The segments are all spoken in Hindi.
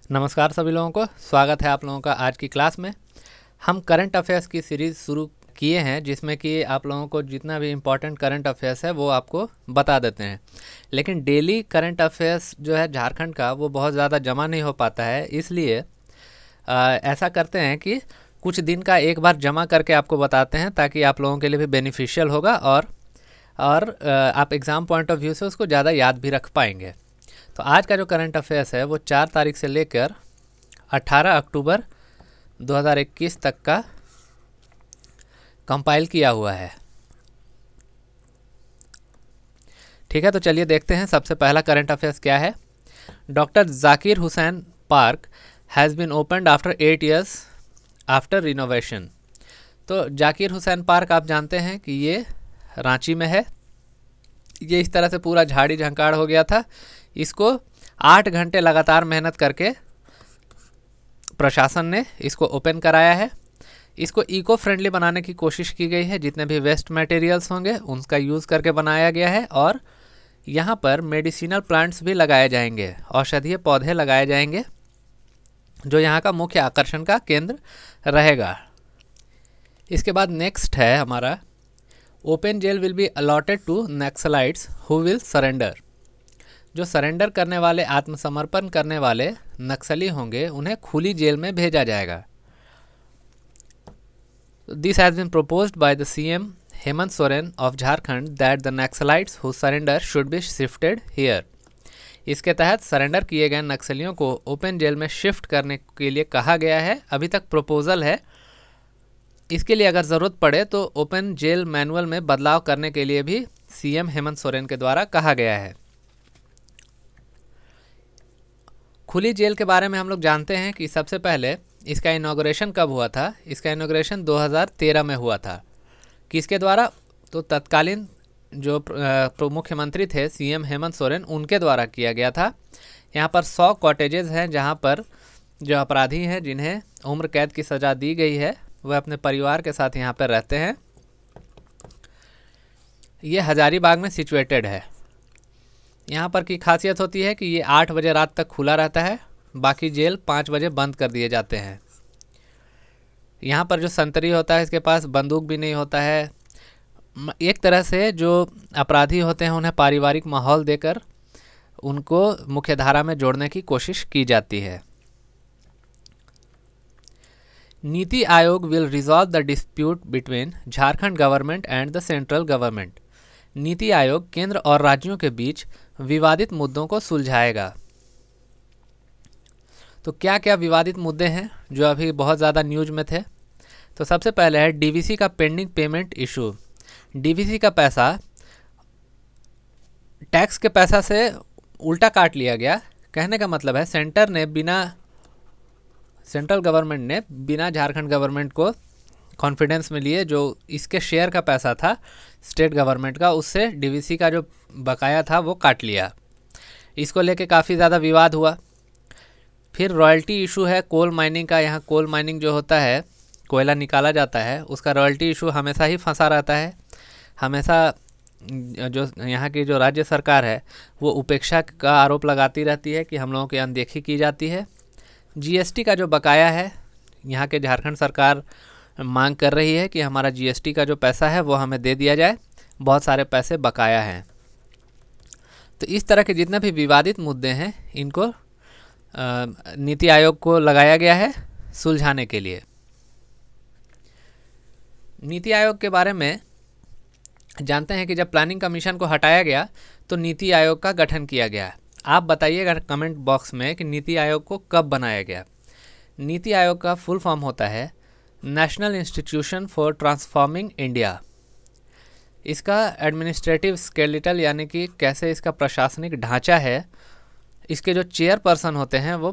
नमस्कार सभी लोगों को, स्वागत है आप लोगों का आज की क्लास में। हम करंट अफेयर्स की सीरीज़ शुरू किए हैं जिसमें कि आप लोगों को जितना भी इम्पोर्टेंट करंट अफेयर्स है वो आपको बता देते हैं। लेकिन डेली करंट अफेयर्स जो है झारखंड का वो बहुत ज़्यादा जमा नहीं हो पाता है, इसलिए ऐसा करते हैं कि कुछ दिन का एक बार जमा करके आपको बताते हैं ताकि आप लोगों के लिए भी बेनिफिशियल होगा और आप एग्ज़ाम पॉइंट ऑफ व्यू से उसको ज़्यादा याद भी रख पाएंगे। तो आज का जो करंट अफेयर्स है वो 4 तारीख से लेकर 18 अक्टूबर 2021 तक का कंपाइल किया हुआ है। ठीक है, तो चलिए देखते हैं सबसे पहला करंट अफेयर्स क्या है। Doctor Zakir Hussain park has been opened after 8 years after renovation. तो जाकिर हुसैन पार्क आप जानते हैं कि ये रांची में है। ये इस तरह से पूरा झाड़ी झंकाड़ हो गया था। इसको 8 घंटे लगातार मेहनत करके प्रशासन ने इसको ओपन कराया है। इसको इको फ्रेंडली बनाने की कोशिश की गई है। जितने भी वेस्ट मटेरियल्स होंगे उनका यूज़ करके बनाया गया है और यहाँ पर मेडिसिनल प्लांट्स भी लगाए जाएंगे, औषधीय पौधे लगाए जाएंगे जो यहाँ का मुख्य आकर्षण का केंद्र रहेगा। इसके बाद नेक्स्ट है हमारा, open jail will be allotted to naxalites who will surrender. जो सरेंडर करने वाले, आत्मसमर्पण करने वाले नक्सली होंगे उन्हें खुली जेल में भेजा जाएगा। This has been proposed by the CM Hemant Soren of Jharkhand that the naxalites who surrender should be shifted here. इसके तहत सरेंडर किए गए नक्सलियों को ओपन जेल में शिफ्ट करने के लिए कहा गया है। अभी तक प्रपोजल है। इसके लिए अगर ज़रूरत पड़े तो ओपन जेल मैनुअल में बदलाव करने के लिए भी सीएम हेमंत सोरेन के द्वारा कहा गया है। खुली जेल के बारे में हम लोग जानते हैं कि सबसे पहले इसका इनॉग्रेशन कब हुआ था। इसका इनॉग्रेशन 2013 में हुआ था। किसके द्वारा? तो तत्कालीन जो मुख्यमंत्री थे सीएम हेमंत सोरेन, उनके द्वारा किया गया था। यहाँ पर 100 कॉटेजेस हैं जहाँ पर जो अपराधी हैं जिन्हें उम्र कैद की सज़ा दी गई है वह अपने परिवार के साथ यहाँ पर रहते हैं। ये हजारीबाग में सिचुएटेड है। यहाँ पर की खासियत होती है कि ये 8 बजे रात तक खुला रहता है, बाकी जेल 5 बजे बंद कर दिए जाते हैं। यहाँ पर जो संतरी होता है इसके पास बंदूक भी नहीं होता है। एक तरह से जो अपराधी होते हैं उन्हें पारिवारिक माहौल देकर उनको मुख्यधारा में जोड़ने की कोशिश की जाती है। NITI Aayog will resolve the dispute between Jharkhand government and the central government. NITI Aayog केंद्र और राज्यों के बीच विवादित मुद्दों को सुलझाएगा। तो क्या क्या विवादित मुद्दे हैं जो अभी बहुत ज़्यादा न्यूज में थे? तो सबसे पहले है डीवीसी का पेंडिंग पेमेंट इशू। डीवीसी का पैसा टैक्स के पैसा से उल्टा काट लिया गया। कहने का मतलब है सेंट्रल गवर्नमेंट ने बिना झारखंड गवर्नमेंट को कॉन्फिडेंस में लिए जो इसके शेयर का पैसा था स्टेट गवर्नमेंट का, उससे डीवीसी का जो बकाया था वो काट लिया। इसको लेके काफ़ी ज़्यादा विवाद हुआ। फिर रॉयल्टी इशू है कोल माइनिंग का। यहाँ कोल माइनिंग जो होता है, कोयला निकाला जाता है, उसका रॉयल्टी इशू हमेशा ही फंसा रहता है। हमेशा जो यहाँ की जो राज्य सरकार है वो उपेक्षा का आरोप लगाती रहती है कि हम लोगों की अनदेखी की जाती है। जीएसटी का जो बकाया है, यहाँ के झारखंड सरकार मांग कर रही है कि हमारा जीएसटी का जो पैसा है वो हमें दे दिया जाए। बहुत सारे पैसे बकाया हैं। तो इस तरह के जितने भी विवादित मुद्दे हैं इनको नीति आयोग को लगाया गया है सुलझाने के लिए। नीति आयोग के बारे में जानते हैं कि जब प्लानिंग कमीशन को हटाया गया तो नीति आयोग का गठन किया गया। आप बताइएगा कमेंट बॉक्स में कि नीति आयोग को कब बनाया गया। नीति आयोग का फुल फॉर्म होता है national institution for transforming India. इसका एडमिनिस्ट्रेटिव स्केलेटल यानी कि कैसे इसका प्रशासनिक ढांचा है, इसके जो चेयरपर्सन होते हैं वो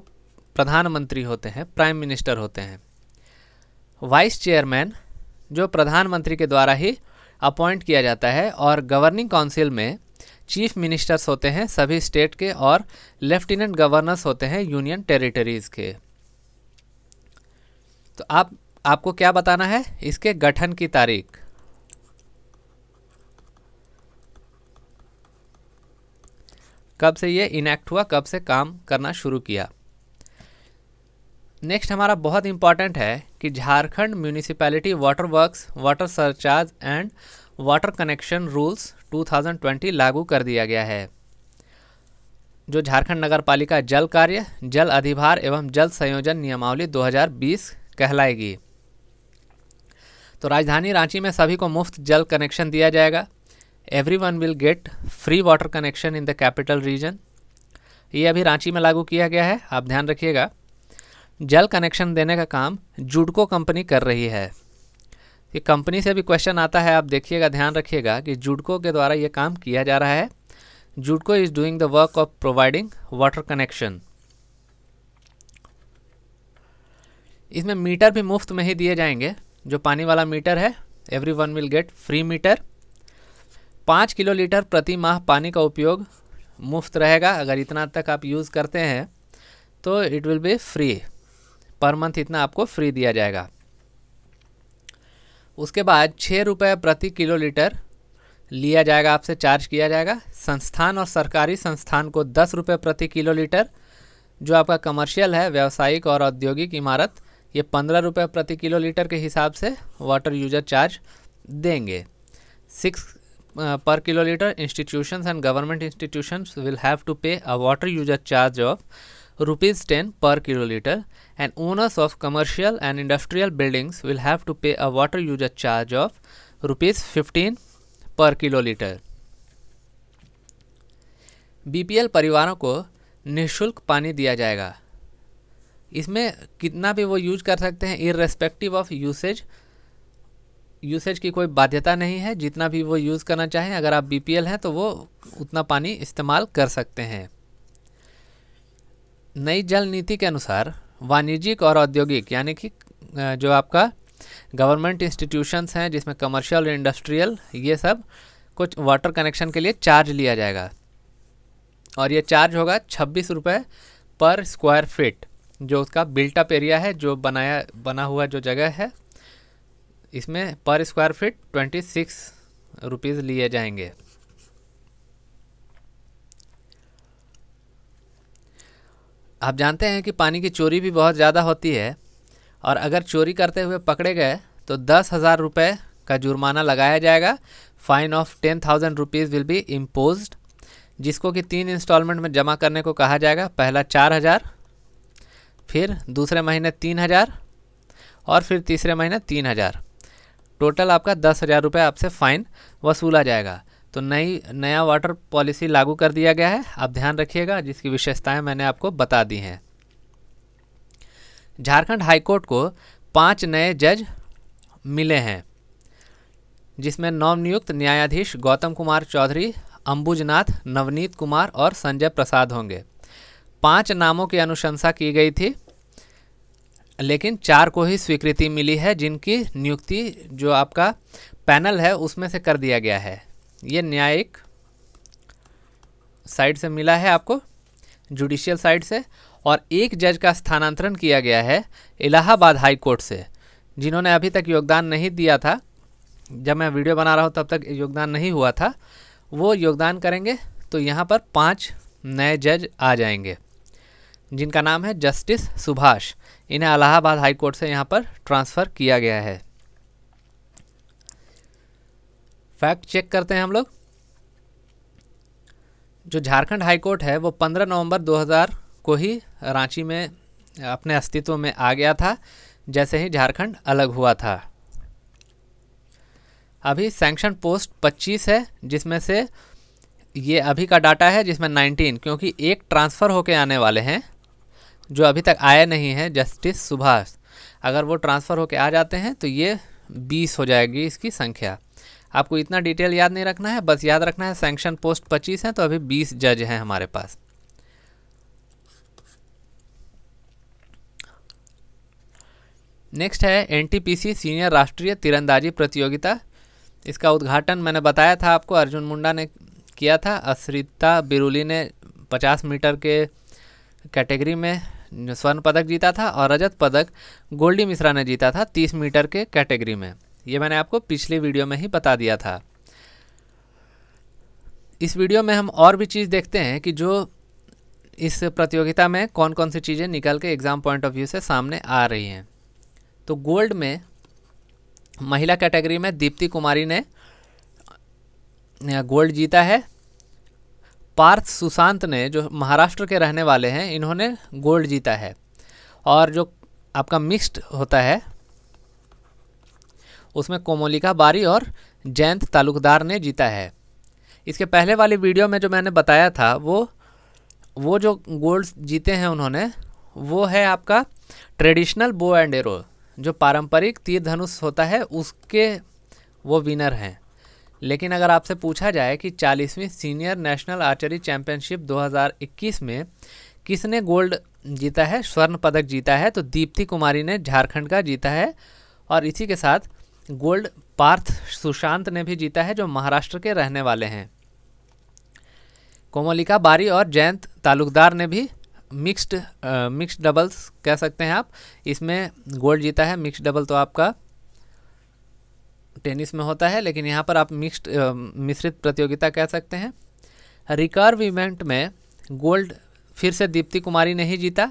प्रधानमंत्री होते हैं, प्राइम मिनिस्टर होते हैं। वाइस चेयरमैन जो प्रधानमंत्री के द्वारा ही अपॉइंट किया जाता है और गवर्निंग काउंसिल में चीफ मिनिस्टर्स होते हैं सभी स्टेट के और लेफ्टिनेंट गवर्नर्स होते हैं यूनियन टेरिटरीज़ के। तो आपको क्या बताना है? इसके गठन की तारीख। कब से ये इनैक्ट हुआ, कब से काम करना शुरू किया। नेक्स्ट हमारा बहुत इंपॉर्टेंट है कि Jharkhand municipality water works water surcharge and water connection rules 2020 लागू कर दिया गया है, जो झारखंड नगर पालिका जल कार्य, जल अधिभार एवं जल संयोजन नियमावली 2020 कहलाएगी। तो राजधानी रांची में सभी को मुफ्त जल कनेक्शन दिया जाएगा। Everyone will get free water connection in the capital region. ये अभी रांची में लागू किया गया है, आप ध्यान रखिएगा। जल कनेक्शन देने का काम जुडको कंपनी कर रही है। ये कंपनी से भी क्वेश्चन आता है, आप देखिएगा, ध्यान रखिएगा कि जुडको के द्वारा ये काम किया जा रहा है। JUDCO is doing the work of providing water connection. इसमें मीटर भी मुफ्त में ही दिए जाएंगे। जो पानी वाला मीटर है, everyone will get free meter. 5 kilolitre प्रति माह पानी का उपयोग मुफ्त रहेगा। अगर इतना तक आप यूज़ करते हैं तो it will be free, per month इतना आपको फ्री दिया जाएगा। उसके बाद 6 रुपये प्रति किलो लीटर लिया जाएगा, आपसे चार्ज किया जाएगा। संस्थान और सरकारी संस्थान को 10 रुपये प्रति किलो लीटर। जो आपका कमर्शियल है, व्यावसायिक और औद्योगिक इमारत, ये 15 रुपये प्रति किलो लीटर के हिसाब से वाटर यूजर चार्ज देंगे। 6 per kiloliter institutions and government institutions will have to pay a water user charge of ₹10 per kiloliter, and owners of commercial and industrial buildings will have to pay a water user charge of ₹15 per kiloliter. BPL परिवारों को निःशुल्क पानी दिया जाएगा। इसमें कितना भी वो यूज कर सकते हैं, इररेस्पेक्टिव ऑफ यूसेज की कोई बाध्यता नहीं है। जितना भी वो यूज़ करना चाहें, अगर आप बीपीएल हैं तो वो उतना पानी इस्तेमाल कर सकते हैं। नई जल नीति के अनुसार वाणिज्यिक और औद्योगिक, यानी कि जो आपका गवर्नमेंट इंस्टीट्यूशंस हैं जिसमें कमर्शियल और इंडस्ट्रियल, ये सब कुछ वाटर कनेक्शन के लिए चार्ज लिया जाएगा। और ये चार्ज होगा 26 रुपये पर स्क्वायर फीट। जो उसका बिल्टअप एरिया है, जो बना हुआ जो जगह है, इसमें पर स्क्वायर फीट 26 रुपीज़ लिए जाएंगे। आप जानते हैं कि पानी की चोरी भी बहुत ज़्यादा होती है, और अगर चोरी करते हुए पकड़े गए तो 10,000 रुपये का जुर्माना लगाया जाएगा। Fine of 10,000 rupees will be imposed, जिसको कि 3 इंस्टॉलमेंट में जमा करने को कहा जाएगा। पहला 4,000, फिर दूसरे महीने 3,000 और फिर तीसरे महीने 3,000। टोटल आपका 10,000 रुपये आपसे फ़ाइन वसूला जाएगा। तो नया वाटर पॉलिसी लागू कर दिया गया है, आप ध्यान रखिएगा, जिसकी विशेषताएं मैंने आपको बता दी हैं। झारखंड हाईकोर्ट को 5 नए जज मिले हैं, जिसमें नवनियुक्त न्यायाधीश गौतम कुमार चौधरी, अंबुजनाथ, नवनीत कुमार और संजय प्रसाद होंगे। 5 नामों की अनुशंसा की गई थी, लेकिन 4 को ही स्वीकृति मिली है, जिनकी नियुक्ति जो आपका पैनल है उसमें से कर दिया गया है। ये न्यायिक साइड से मिला है आपको, जुडिशियल साइड से। और 1 जज का स्थानांतरण किया गया है इलाहाबाद हाई कोर्ट से, जिन्होंने अभी तक योगदान नहीं दिया था। जब मैं वीडियो बना रहा हूँ तब तक योगदान नहीं हुआ था, वो योगदान करेंगे। तो यहाँ पर 5 नए जज आ जाएंगे, जिनका नाम है जस्टिस सुभाष। इन्हें इलाहाबाद हाई कोर्ट से यहाँ पर ट्रांसफ़र किया गया है। फैक्ट चेक करते हैं हम लोग। जो झारखंड हाई कोर्ट है वो 15 नवंबर 2000 को ही रांची में अपने अस्तित्व में आ गया था, जैसे ही झारखंड अलग हुआ था। अभी सैंक्शन पोस्ट 25 है, जिसमें से ये अभी का डाटा है, जिसमें 19, क्योंकि एक ट्रांसफ़र होके आने वाले हैं जो अभी तक आए नहीं हैं, जस्टिस सुभाष। अगर वो ट्रांसफ़र होके आ जाते हैं तो ये 20 हो जाएगी इसकी संख्या। आपको इतना डिटेल याद नहीं रखना है, बस याद रखना है सैंक्शन पोस्ट 25 है, तो अभी 20 जज हैं हमारे पास। नेक्स्ट है एनटीपीसी सीनियर राष्ट्रीय तीरंदाजी प्रतियोगिता। इसका उद्घाटन मैंने बताया था आपको, अर्जुन मुंडा ने किया था। अस्रिता बिरुली ने 50 मीटर के कैटेगरी में स्वर्ण पदक जीता था, और रजत पदक गोल्डी मिश्रा ने जीता था 30 मीटर के कैटेगरी में। ये मैंने आपको पिछली वीडियो में ही बता दिया था। इस वीडियो में हम और भी चीज़ देखते हैं कि जो इस प्रतियोगिता में कौन कौन सी चीज़ें निकल के एग्ज़ाम पॉइंट ऑफ व्यू से सामने आ रही हैं। तो गोल्ड में महिला कैटेगरी में दीप्ति कुमारी ने गोल्ड जीता है। पार्थ सुशांत ने, जो महाराष्ट्र के रहने वाले हैं, इन्होंने गोल्ड जीता है। और जो आपका मिक्स्ड होता है उसमें कोमोलिका बारी और जयंत तालुकदार ने जीता है। इसके पहले वाली वीडियो में जो मैंने बताया था वो जो गोल्ड जीते हैं उन्होंने, वो है आपका ट्रेडिशनल बो एंड एरो, जो पारंपरिक तीर धनुष होता है उसके वो विनर हैं। लेकिन अगर आपसे पूछा जाए कि 40वीं सीनियर नेशनल आर्चरी चैंपियनशिप 2021 में किसने गोल्ड जीता है, स्वर्ण पदक जीता है, तो दीप्ति कुमारी ने झारखंड का जीता है। और इसी के साथ गोल्ड पार्थ सुशांत ने भी जीता है, जो महाराष्ट्र के रहने वाले हैं। कोमोलिका बारी और जयंत तालुकदार ने भी मिक्स्ड डबल्स कह सकते हैं आप, इसमें गोल्ड जीता है। मिक्स्ड डबल तो आपका टेनिस में होता है, लेकिन यहाँ पर आप मिश्रित प्रतियोगिता कह सकते हैं। रिकर्व इवेंट में गोल्ड फिर से दीप्ति कुमारी ने ही जीता।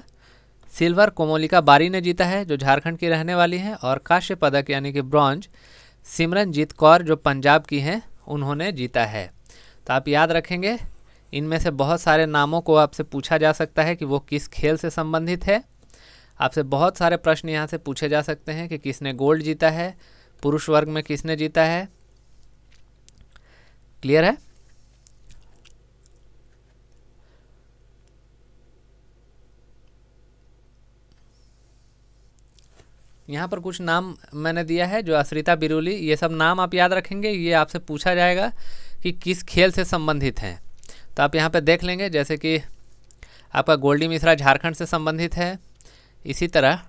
सिल्वर कोमोलिका बारी ने जीता है, जो झारखंड की रहने वाली हैं। और कांस्य पदक यानी कि ब्रॉन्ज सिमरनजीत कौर, जो पंजाब की हैं, उन्होंने जीता है। तो आप याद रखेंगे, इनमें से बहुत सारे नामों को आपसे पूछा जा सकता है कि वो किस खेल से संबंधित है। आपसे बहुत सारे प्रश्न यहाँ से पूछे जा सकते हैं कि किसने गोल्ड जीता है, पुरुष वर्ग में किसने जीता है। क्लियर है? यहाँ पर कुछ नाम मैंने दिया है, जो अश्रिता बिरुली, ये सब नाम आप याद रखेंगे। ये आपसे पूछा जाएगा कि किस खेल से संबंधित हैं, तो आप यहाँ पे देख लेंगे। जैसे कि आपका गोल्डी मिश्रा झारखंड से संबंधित है। इसी तरह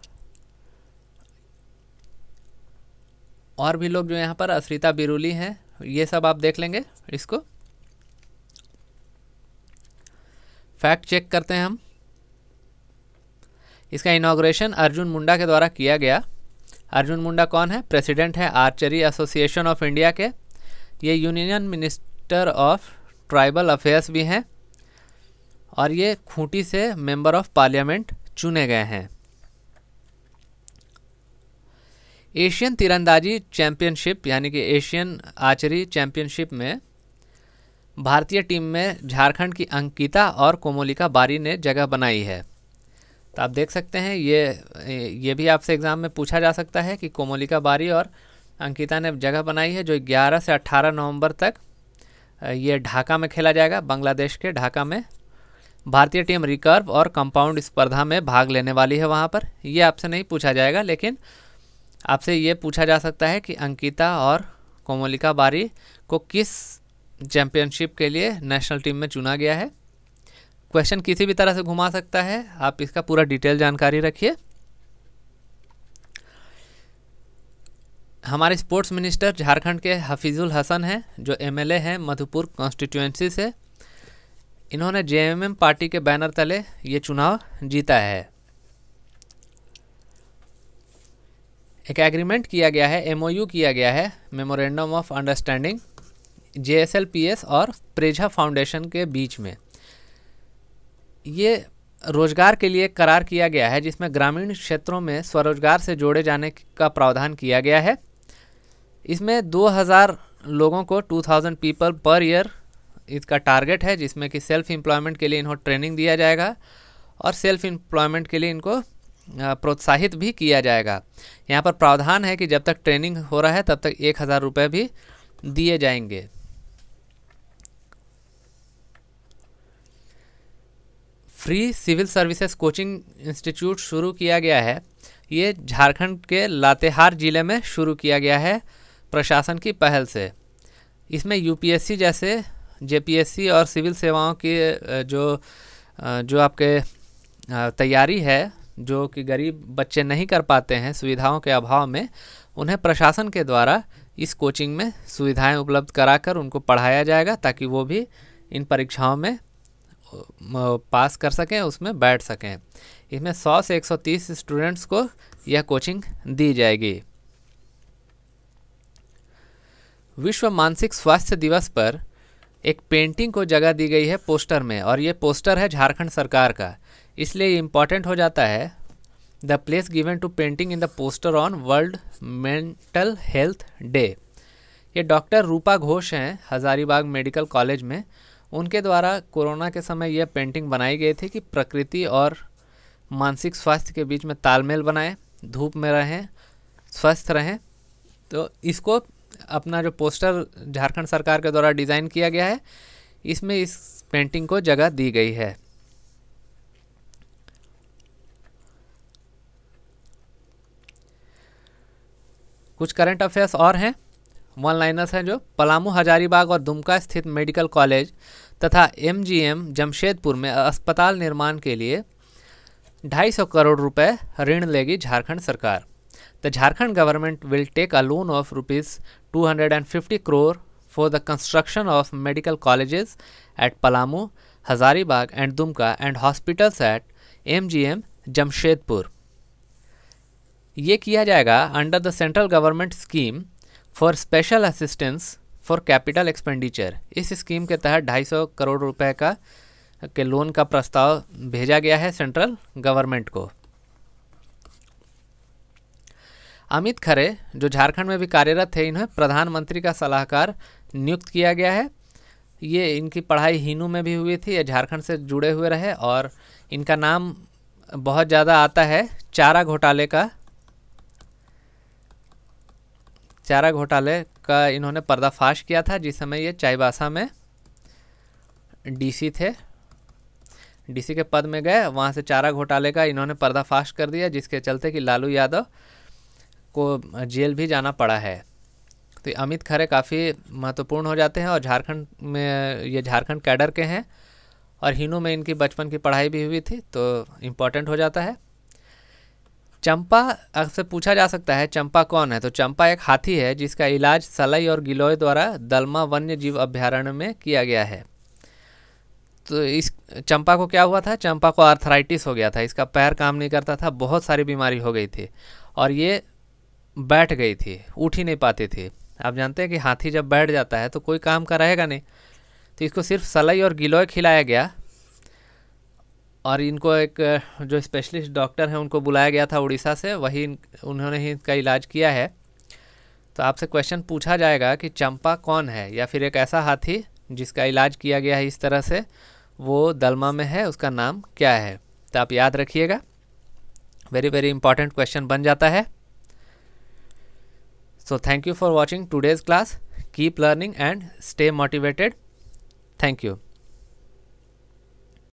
और भी लोग जो यहाँ पर अश्रिता बिरुली हैं, ये सब आप देख लेंगे। इसको फैक्ट चेक करते हैं हम। इसका इनॉग्रेशन अर्जुन मुंडा के द्वारा किया गया। अर्जुन मुंडा कौन है? प्रेसिडेंट है आर्चरी एसोसिएशन ऑफ इंडिया के। ये union minister of tribal affairs भी हैं और ये खूंटी से मेंबर ऑफ पार्लियामेंट चुने गए हैं। एशियन तीरंदाजी चैंपियनशिप यानी कि एशियन आर्चरी चैंपियनशिप में भारतीय टीम में झारखंड की अंकिता और कोमोलिका बारी ने जगह बनाई है। तो आप देख सकते हैं, ये भी आपसे एग्ज़ाम में पूछा जा सकता है कि कोमोलिका बारी और अंकिता ने जगह बनाई है, जो 11 से 18 नवंबर तक ये ढाका में खेला जाएगा। बांग्लादेश के ढाका में भारतीय टीम रिकर्व और कंपाउंड स्पर्धा में भाग लेने वाली है। वहाँ पर ये आपसे नहीं पूछा जाएगा, लेकिन आपसे ये पूछा जा सकता है कि अंकिता और कोमोलिका बारी को किस चैंपियनशिप के लिए नेशनल टीम में चुना गया है। क्वेश्चन किसी भी तरह से घुमा सकता है, आप इसका पूरा डिटेल जानकारी रखिए। हमारे स्पोर्ट्स मिनिस्टर झारखंड के हफीजुल हसन हैं, जो एमएलए हैं मधुपुर कॉन्स्टिट्यूएंसी से। इन्होंने जेएमएम पार्टी के बैनर तले ये चुनाव जीता है। एक एग्रीमेंट किया गया है, एमओयू किया गया है, मेमोरेंडम ऑफ अंडरस्टैंडिंग, जेएसएलपीएस और प्रेझा फाउंडेशन के बीच में। ये रोजगार के लिए करार किया गया है, जिसमें ग्रामीण क्षेत्रों में स्वरोजगार से जोड़े जाने का प्रावधान किया गया है। इसमें 2000 लोगों को 2000 पीपल पर ईयर इसका टारगेट है, जिसमें कि सेल्फ एम्प्लॉयमेंट के लिए इनको ट्रेनिंग दिया जाएगा और सेल्फ एम्प्लॉयमेंट के लिए इनको प्रोत्साहित भी किया जाएगा। यहाँ पर प्रावधान है कि जब तक ट्रेनिंग हो रहा है तब तक 1000 रुपये भी दिए जाएंगे। Free civil services coaching institute शुरू किया गया है। ये झारखंड के लातेहार ज़िले में शुरू किया गया है प्रशासन की पहल से। इसमें यूपीएससी जैसे जेपीएससी और सिविल सेवाओं की जो आपके तैयारी है, जो कि गरीब बच्चे नहीं कर पाते हैं सुविधाओं के अभाव में, उन्हें प्रशासन के द्वारा इस कोचिंग में सुविधाएं उपलब्ध कराकर उनको पढ़ाया जाएगा, ताकि वो भी इन परीक्षाओं में पास कर सकें, उसमें बैठ सकें। इसमें 100 से 130 स्टूडेंट्स को यह कोचिंग दी जाएगी। विश्व मानसिक स्वास्थ्य दिवस पर एक पेंटिंग को जगह दी गई है पोस्टर में, और ये पोस्टर है झारखंड सरकार का, इसलिए इम्पॉर्टेंट हो जाता है। The place given to painting in the poster on world mental health day. ये डॉक्टर रूपा घोष हैं हज़ारीबाग मेडिकल कॉलेज में, उनके द्वारा कोरोना के समय यह पेंटिंग बनाई गई थी कि प्रकृति और मानसिक स्वास्थ्य के बीच में तालमेल बनाएं, धूप में रहें, स्वस्थ रहें। तो इसको अपना जो पोस्टर झारखंड सरकार के द्वारा डिज़ाइन किया गया है, इसमें इस पेंटिंग को जगह दी गई है। कुछ करंट अफेयर्स और हैं, वन लाइनर्स हैं जो पलामू, हजारीबाग और दुमका स्थित मेडिकल कॉलेज तथा MGM जमशेदपुर में अस्पताल निर्माण के लिए 250 करोड़ रुपए ऋण लेगी झारखंड सरकार। The Jharkhand government will take a loan of ₹250 crore for the construction of medical colleges at Palamu, Hazaribagh and Dumka and hospitals at MGM Jamshedpur. ये किया जाएगा under the central government scheme for special assistance for capital expenditure. इस स्कीम के तहत 250 करोड़ रुपए के लोन का प्रस्ताव भेजा गया है सेंट्रल गवर्नमेंट को। अमित खरे जो झारखंड में भी कार्यरत थे, इन्हें प्रधानमंत्री का सलाहकार नियुक्त किया गया है। ये इनकी पढ़ाई हिनू में भी हुई थी, ये झारखंड से जुड़े हुए रहे और इनका नाम बहुत ज़्यादा आता है चारा घोटाले का इन्होंने पर्दाफाश किया था, जिस समय ये चाईबासा में DC थे, DC के पद में गए, वहाँ से चारा घोटाले का इन्होंने पर्दाफाश कर दिया, जिसके चलते कि लालू यादव को जेल भी जाना पड़ा है। तो अमित खरे काफ़ी महत्वपूर्ण हो जाते हैं और झारखंड में ये झारखंड कैडर के हैं और हिनू में इनकी बचपन की पढ़ाई भी हुई थी, तो इम्पोर्टेंट हो जाता है। चंपा से पूछा जा सकता है चंपा कौन है, तो चंपा एक हाथी है जिसका इलाज सलाई और गिलोय द्वारा दलमा वन्य जीव अभ्यारण्य में किया गया है। तो इस चंपा को क्या हुआ था, चंपा को आर्थराइटिस हो गया था, इसका पैर काम नहीं करता था, बहुत सारी बीमारी हो गई थी और ये बैठ गई थी, उठ ही नहीं पाती थी। आप जानते हैं कि हाथी जब बैठ जाता है तो कोई काम का रहेगा नहीं, तो इसको सिर्फ सलाई और गिलोय खिलाया गया और इनको एक जो स्पेशलिस्ट डॉक्टर हैं उनको बुलाया गया था उड़ीसा से, वही उन्होंने ही इसका इलाज किया है। तो आपसे क्वेश्चन पूछा जाएगा कि चंपा कौन है, या फिर एक ऐसा हाथी जिसका इलाज किया गया है इस तरह से, वो दलमा में है, उसका नाम क्या है। तो आप याद रखिएगा, वेरी वेरी इंपॉर्टेंट क्वेश्चन बन जाता है। So thank you for watching today's class. Keep learning and stay motivated. Thank you.